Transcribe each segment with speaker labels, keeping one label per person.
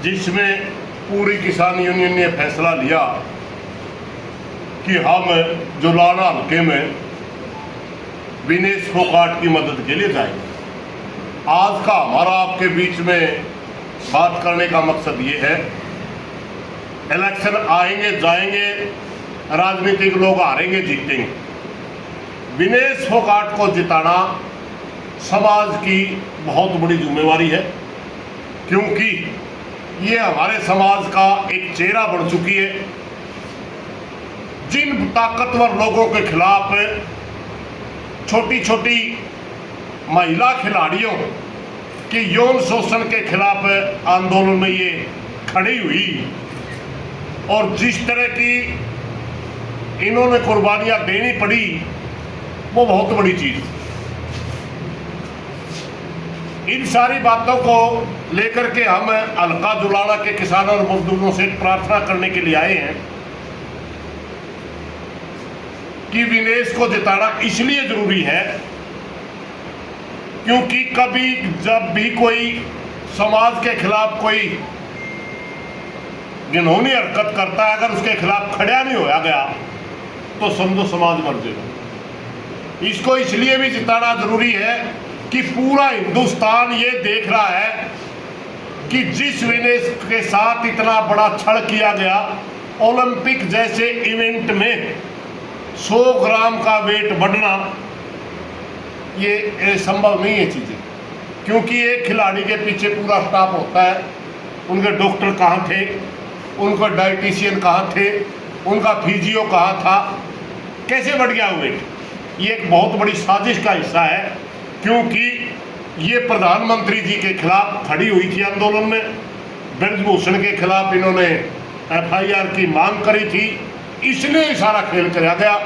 Speaker 1: जिसमें पूरी किसान यूनियन ने फैसला लिया कि हम जुलाना हल्के में विनेश फोगाट की मदद के लिए जाएंगे। आज का हमारा आपके बीच में बात करने का मकसद ये है, इलेक्शन आएंगे जाएंगे, राजनीतिक लोग हारेंगे जीतेंगे, विनेश फोगाट को जिताना समाज की बहुत बड़ी जिम्मेवारी है, क्योंकि ये हमारे समाज का एक चेहरा बन चुकी है। जिन ताकतवर लोगों के खिलाफ छोटी छोटी महिला खिलाड़ियों के यौन शोषण के खिलाफ आंदोलन में ये खड़ी हुई और जिस तरह की इन्होंने कुर्बानियां देनी पड़ी, वो बहुत बड़ी चीज। इन सारी बातों को लेकर के हम हल्का जुलाना के किसानों और मजदूरों से प्रार्थना करने के लिए आए हैं कि विनेश को जिताना इसलिए जरूरी है क्योंकि कभी जब भी कोई समाज के खिलाफ कोई घिनौनी हरकत करता है, अगर उसके खिलाफ खड़ा नहीं होया गया तो समझो समाज मर जाएगा। इसको इसलिए भी जिताना जरूरी है कि पूरा हिंदुस्तान ये देख रहा है कि जिस विनेश के साथ इतना बड़ा छल किया गया, ओलंपिक जैसे इवेंट में 100 ग्राम का वेट बढ़ना, ये संभव नहीं है चीज़ें, क्योंकि एक खिलाड़ी के पीछे पूरा स्टाफ होता है। उनके डॉक्टर कहाँ थे, उनका डाइटिशियन कहाँ थे, उनका फिजियो कहाँ था, कैसे बढ़ गया वेट? ये एक बहुत बड़ी साजिश का हिस्सा है, क्योंकि ये प्रधानमंत्री जी के खिलाफ खड़ी हुई थी आंदोलन में। ब्रजभूषण के खिलाफ इन्होंने FIR की मांग करी थी, इसलिए सारा खेल कराया गया।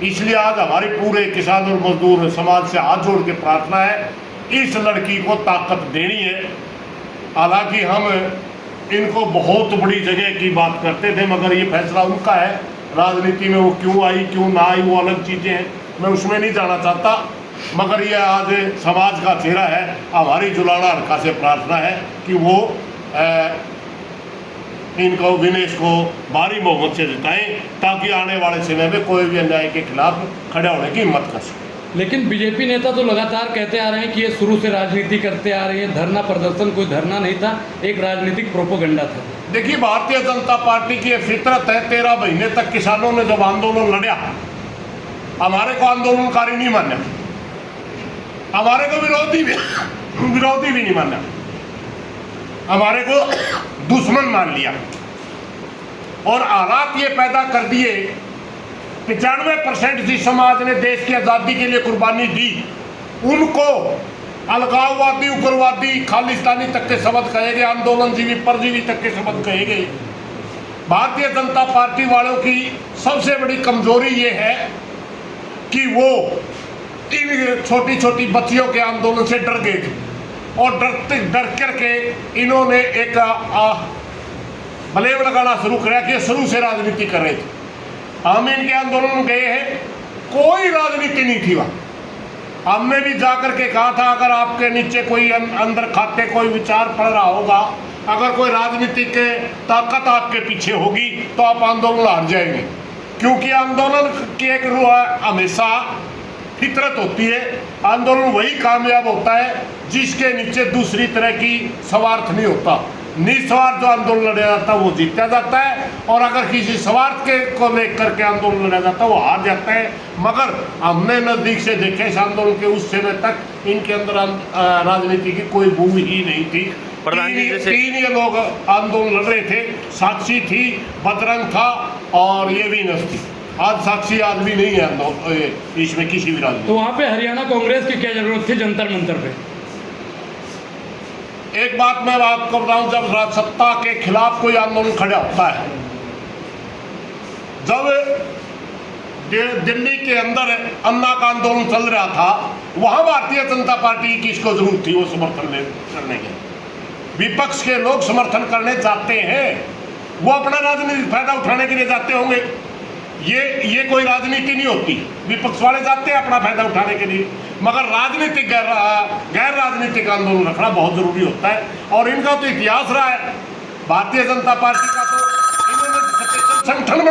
Speaker 1: इसलिए आज हमारी पूरे किसान और मजदूर समाज से हाथ जोड़ के प्रार्थना है, इस लड़की को ताकत देनी है। हालांकि हम इनको बहुत बड़ी जगह की बात करते थे, मगर ये फैसला उनका है। राजनीति में वो क्यों आई क्यों ना आई वो अलग चीज़ें हैं, मैं उसमें नहीं जाना चाहता, मगर ये आज समाज का चेहरा है। हमारी जुलाना हल्का से प्रार्थना है कि वो इनको विनेश को भारी बहुमत से जिताएं, ताकि आने वाले समय में कोई भी अन्याय के खिलाफ खड़े होने की हिम्मत कर सके।
Speaker 2: लेकिन बीजेपी नेता तो लगातार कहते आ रहे हैं कि ये शुरू से राजनीति करते आ रहे हैं, धरना प्रदर्शन कोई धरना नहीं था, एक राजनीतिक प्रोपोगंडा था।
Speaker 1: देखिए, भारतीय जनता पार्टी की फितरत है। 13 महीने तक किसानों ने जब आंदोलन लड़ा, हमारे को आंदोलनकारी नहीं माना, हमारे को विरोधी भी नहीं माना, हमारे को दुश्मन मान लिया और हालात ये पैदा कर दिए। 95% जिस समाज ने देश की आज़ादी के लिए कुर्बानी दी, उनको अलगाववादी, उग्रवादी, खालिस्तानी तक के शब्द कहे गए, आंदोलनजीवी, परजीवी तक के शब्द कहे गए। भारतीय जनता पार्टी वालों की सबसे बड़ी कमजोरी ये है कि वो इन छोटी छोटी बच्चियों के आंदोलन से डर गए थे और डर करके इन्होंने एक ब्लेम लगाना शुरू किया कि शुरू से राजनीति कर रहे थे। हम इनके आंदोलन में गए हैं, कोई राजनीति नहीं थी वहाँ। हमने भी जाकर के कहा था, अगर आपके नीचे कोई अंदर खाते कोई विचार पड़ रहा होगा, अगर कोई राजनीतिक ताकत आपके पीछे होगी तो आप आंदोलन हार जाएंगे, क्योंकि आंदोलन की एक हमेशा फितरत होती है। आंदोलन वही कामयाब होता है जिसके नीचे दूसरी तरह की स्वार्थ नहीं होता। निस्वार्थ जो आंदोलन लड़ा जाता है वो जीता जाता है, और अगर किसी स्वार्थ के को लेकर के आंदोलन लड़ा जाता है वो हार जाता है। मगर हमने नज़दीक से देखे इस आंदोलन के उस समय तक इनके अंदर राजनीति की कोई बूंद ही नहीं थी। तीन ये लोग आंदोलन लड़ रहे थे, साक्षी थी, बजरंग था और ये वीनस थी। आज साक्षी आज भी नहीं है इसमें किसी भी राजनीति।
Speaker 2: तो वहाँ पे हरियाणा कांग्रेस की क्या जरूरत थी जंतर मंतर पे?
Speaker 1: एक बात मैं आपको बताऊं, जब सत्ता के खिलाफ कोई आंदोलन खड़ा होता है, जब दिल्ली के अंदर अन्ना का आंदोलन चल रहा था, वहां भारतीय जनता पार्टी की किसको जरूरत थी वो समर्थन करने के? विपक्ष के लोग समर्थन करने जाते हैं, वो अपना राजनीतिक फायदा उठाने के लिए जाते होंगे। ये कोई राजनीति नहीं होती। विपक्ष वाले जाते हैं अपना फायदा उठाने के लिए, मगर राजनीतिक गैर राजनीतिक आंदोलन रखना बहुत जरूरी होता है। और इनका तो इतिहास रहा है भारतीय जनता पार्टी का तो इन्होंने स्पेशल संगठन